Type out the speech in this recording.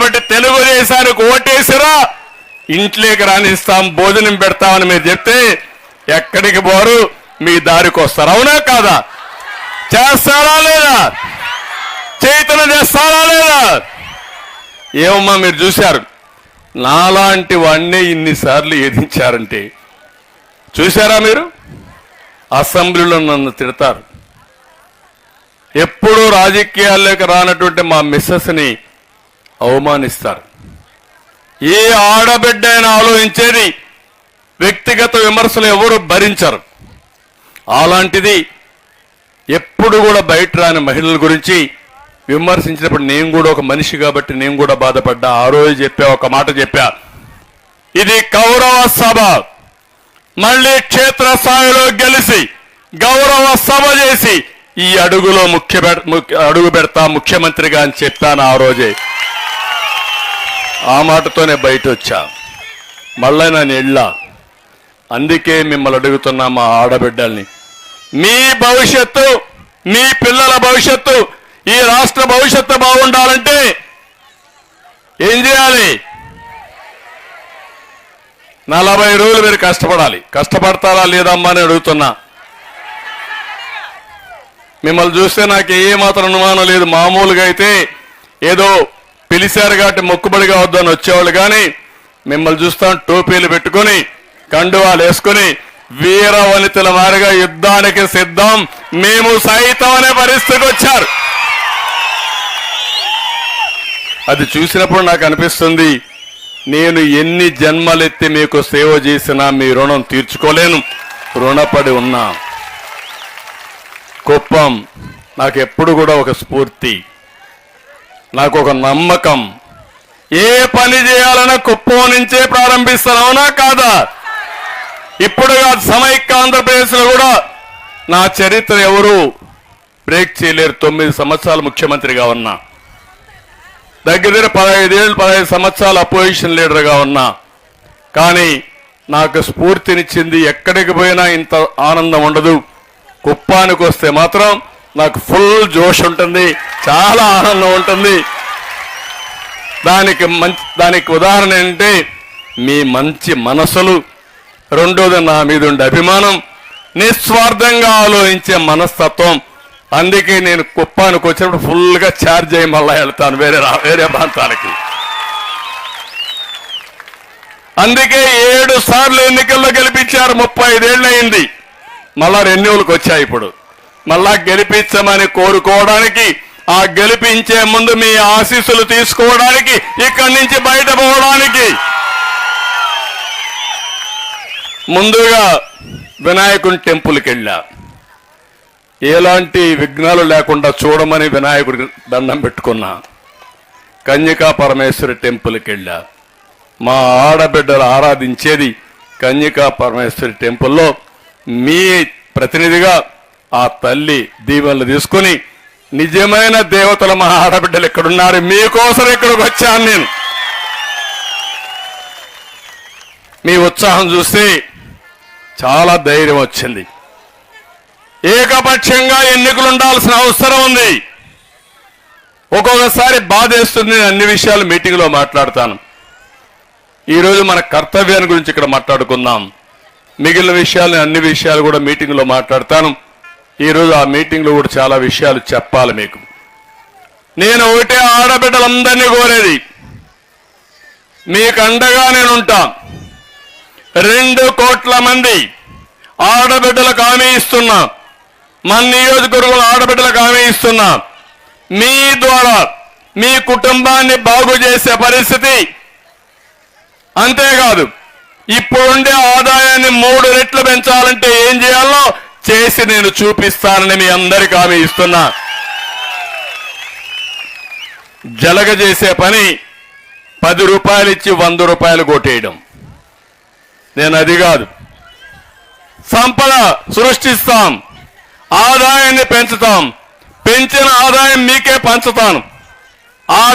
కాబట్టి తెలుగుదేశానికి ఓటేసిరా, ఇంట్లోకి రానిస్తాం, భోజనం పెడతామని మీరు చెప్తే ఎక్కడికి పోరు, మీ దారికి వస్తారు. అవునా కాదా? చేస్తారా లేదా? చైతన్య చేస్తారా లేదా? ఏమమ్మా మీరు చూశారు, నాలాంటి వాడిని ఇన్నిసార్లు ఎదించారంటే చూశారా మీరు? అసెంబ్లీలో నన్ను తిడతారు. ఎప్పుడూ రాజకీయాల్లోకి రానటువంటి మా మిస్సెస్ని అవమానిస్తారు. ఏ ఆడబిడ్డ అయినా ఆలోచించేది వ్యక్తిగత విమర్శలు ఎవరు భరించరు. అలాంటిది ఎప్పుడు కూడా బయట రాని మహిళల గురించి విమర్శించినప్పుడు నేను కూడా ఒక మనిషి కాబట్టి నేను కూడా బాధపడ్డా. ఆ రోజు చెప్పా, ఒక మాట చెప్పా, ఇది గౌరవ సభ, మళ్ళీ క్షేత్రస్థాయిలో గెలిచి గౌరవ సభ చేసి ఈ అడుగులో అడుగు పెడతా ముఖ్యమంత్రిగా అని చెప్పాను ఆ రోజే. ఆ మాటతోనే బయట వచ్చా. మళ్ళీ నేను వెళ్ళా. అందుకే మిమ్మల్ని అడుగుతున్నా, మా ఆడబిడ్డల్ని, మీ భవిష్యత్తు, మీ పిల్లల భవిష్యత్తు, ఈ రాష్ట్ర భవిష్యత్తు బాగుండాలంటే ఏం చేయాలి? 40 రోజులు మీరు కష్టపడాలి. కష్టపడతారా లేదమ్మా అని అడుగుతున్నా. మిమ్మల్ని చూస్తే నాకు ఏమాత్రం అనుమానం లేదు. మామూలుగా అయితే ఏదో పిలిచారు కాబట్టి మొక్కుబడిగా వద్దని వచ్చేవాళ్ళు, కానీ మిమ్మల్ని చూస్తాం టోపీలు పెట్టుకొని కండువాలు వేసుకొని వీర వనితల మారిగా యుద్ధానికి సిద్ధం మేము సైతం అనే పరిస్థితికి వచ్చారు. అది చూసినప్పుడు నాకు అనిపిస్తుంది, నేను ఎన్ని జన్మలెత్తి మీకు సేవ చేసినా మీ రుణం తీర్చుకోలేను, రుణపడి ఉన్నా. కుప్పం నాకు ఎప్పుడు కూడా ఒక స్ఫూర్తి, నాకు ఒక నమ్మకం. ఏ పని చేయాలన్నా కుప్పం నుంచే ప్రారంభిస్తాను. అవునా కాదా? ఇప్పుడు కాదు, సమైక్య ఆంధ్రప్రదేశ్లో కూడా నా చరిత్ర ఎవరు బ్రేక్ చేయలేరు. 9 సంవత్సరాలు ముఖ్యమంత్రిగా ఉన్నా, దగ్గర 15 సంవత్సరాలు అపోజిషన్ లీడర్గా ఉన్నా. కానీ నాకు స్ఫూర్తినిచ్చింది, ఎక్కడికి పోయినా ఇంత ఆనందం ఉండదు, కుప్పానికి వస్తే మాత్రం నాకు ఫుల్ జోష్ ఉంటుంది, చాలా ఆనందం ఉంటుంది. దానికి ఉదాహరణ ఏంటంటే మీ మంచి మనసులు, రెండోది నా మీద ఉండే అభిమానం, నిస్వార్థంగా ఆలోచించే మనస్తత్వం. అందుకే నేను కుప్పానికి వచ్చినప్పుడు ఫుల్గా ఛార్జ్ అయ్యి మళ్ళా వెళ్తాను వేరే ప్రాంతాలకి. అందుకే 7 సార్లు ఎన్నికల్లో గెలిపించారు. 35 ఏళ్ళు అయింది. మళ్ళా రెన్యూవల్కి వచ్చాయి. ఇప్పుడు మళ్ళా గెలిపించమని కోరుకోవడానికి, ఆ గెలిపించే ముందు మీ ఆశీస్సులు తీసుకోవడానికి, ఇక్కడి నుంచి బయట పోవడానికి ముందుగా వినాయకుని టెంపుల్కి వెళ్ళా. ఎలాంటి విఘ్నాలు లేకుండా చూడమని వినాయకుడికి దండం పెట్టుకున్నా. కన్యకా పరమేశ్వరి టెంపుల్కి వెళ్ళా. మా ఆడబిడ్డలు ఆరాధించేది కన్యకా పరమేశ్వరి టెంపుల్లో మీ ప్రతినిధిగా ఆ తల్లి దీవెనలు తీసుకుని, నిజమైన దేవతల మా ఆడబిడ్డలు ఎక్కడున్నారు, మీకోసం ఇక్కడికి వచ్చాను నేను. మీ ఉత్సాహం చూస్తే చాలా ధైర్యం వచ్చింది. ఏకపక్షంగా ఎన్నికలు ఉండాల్సిన అవసరం ఉంది. ఒక్కొక్కసారి బాధేస్తుంది. నేను అన్ని విషయాలు మీటింగ్లో మాట్లాడతాను. ఈరోజు మన కర్తవ్యాన్ని గురించి ఇక్కడ మాట్లాడుకుందాం. మిగిలిన విషయాలు, అన్ని విషయాలు కూడా మీటింగ్లో మాట్లాడతాను. ఈరోజు ఆ మీటింగ్లో కూడా చాలా విషయాలు చెప్పాలి మీకు. నేను ఒకటే ఆడబిడ్డలందరినీ కోరేది, మీకు అండగా నేను ఉంటా. 2 కోట్ల మంది ఆడబిడ్డలకు హామీ ఇస్తున్నా, మన నియోజకవర్గంలో ఆడబిడ్డలకు హామీ ఇస్తున్నా. మీ ద్వారా మీ కుటుంబాన్ని బాగు చేసే పరిస్థితి, అంతేకాదు ఇప్పుడుండే ఆదాయాన్ని 3 రెట్లు పెంచాలంటే ఏం చేయాలో చేసి నేను చూపిస్తానని మీ అందరికీ హామీ ఇస్తున్నా. జలగజేసే పని 10 రూపాయలు ఇచ్చి 100 రూపాయలు కొట్టేయడం. నేను అది కాదు, సంపద సృష్టిస్తాం, ఆదాయాన్ని పెంచుతాం, పెంచిన ఆదాయం మీకే పంచుతాను. ఆ